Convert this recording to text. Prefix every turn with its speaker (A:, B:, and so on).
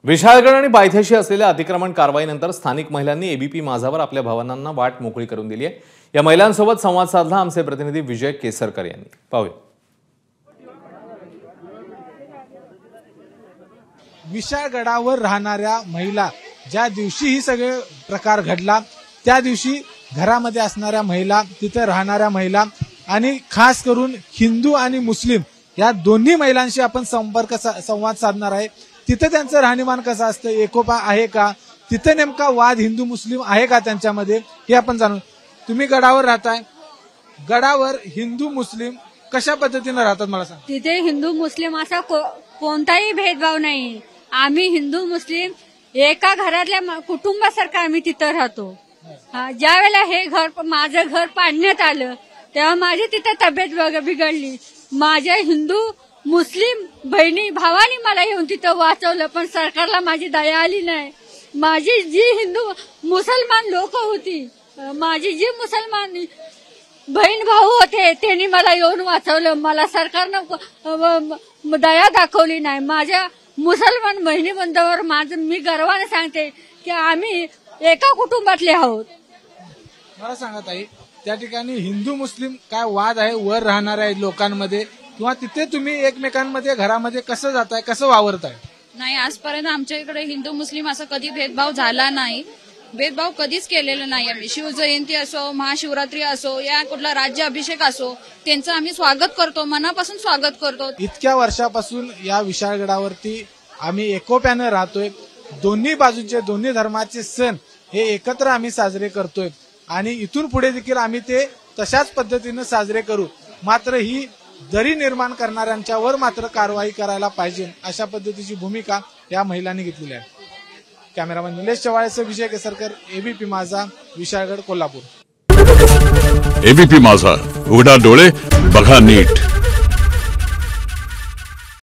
A: विशाळगड आणि पायथ्याशी असलेल्या अतिक्रमण कारवाईनंतर स्थानिक महिलांनी एबीपी माझावर आपल्या भावनांना वाट मोकळी करून दिली आहे। या महिलांसोबत संवाद साधला आमचे प्रतिनिधी विजय केसरकर यांनी। पाहूया।
B: विशाळगडावर राहणाऱ्या महिला, ज्या दिवशी ही सगळे प्रकार घडला त्या दिवशी घरामध्ये असणाऱ्या महिला, तिथे राहणाऱ्या महिला आणि खास करून हिंदू आणि मुस्लिम या दोन्ही महिलांशी आपण संवाद साधणार आहे। तिथे त्यांचं राहणीमान कसं असतं, एकोपा आहे का, तिथे नेमका वाद हिंदू मुस्लिम आहे का त्यांच्यामध्ये, हे आपण जाणू। तुम्ही गडावर राहताय, गडावर हिंदू मुस्लिम कशा पद्धतीने राहतात मला सांग।
C: तिथे हिंदू मुस्लिम असा कोणताही भेदभाव नाही। आम्ही हिंदू मुस्लिम एका घरातल्या कुटुंबासारखं आम्ही तिथं राहतो। ज्या वेळेला हे घर माझं घर पाडण्यात आलं तेव्हा माझी तिथे तब्येत बिघडली। माझ्या हिंदू मुस्लिम बहिणी भावानी मला येऊन तिथं वाचवलं, पण सरकारला माझी दया आली नाही। माझी जी हिंदू मुसलमान लोक होती, माझी जी मुसलमान बहीण भाऊ होते, त्यांनी मला येऊन वाचवलं। मला सरकारनं दया दाखवली नाही। माझ्या मुसलमान बहिणी बंधावर मी गर्वाने सांगते की आम्ही एका कुटुंबातले आहोत।
B: मला सांगा ताई, त्या ठिकाणी हिंदू मुस्लिम काय वाद आहे वर राहणाऱ्या लोकांमध्ये, किंवा तिथे तुम्ही एकमेकांमध्ये घरामध्ये कसं जाताय, कसं वावरताय?
D: नाही, आजपर्यंत आमच्या इकडे हिंदू मुस्लिम असं कधी भेदभाव झाला नाही। भेदभाव कधीच केलेला नाही आम्ही। शिवजयंती असो, महाशिवरात्री असो, या कुठला राज्य अभिषेक असो, त्यांचं आम्ही स्वागत करतो, मनापासून स्वागत करतो।
B: इतक्या वर्षापासून या विशाळगडावरती आम्ही एकोप्यानं राहतोय। दोन्ही बाजूचे, दोन्ही धर्माचे सण हे एकत्र आम्ही साजरे करतोय आणि इथून पुढे देखील आम्ही ते तशाच पद्धतीनं साजरे करू। मात्र ही दरी निर्माण करणाऱ्यांच्यावर मात्र कारवाई करायला पाहिजे, अशा पद्धतीची भूमिका या महिलांनी घेतलेली आहे। कॅमेरामन निलेश चव्हाळेसह विजय केसरकर, एबीपी माझा, विशाळगड, कोल्हापूर।
E: एबीपी माझा, उघडा डोळे बघा नीट।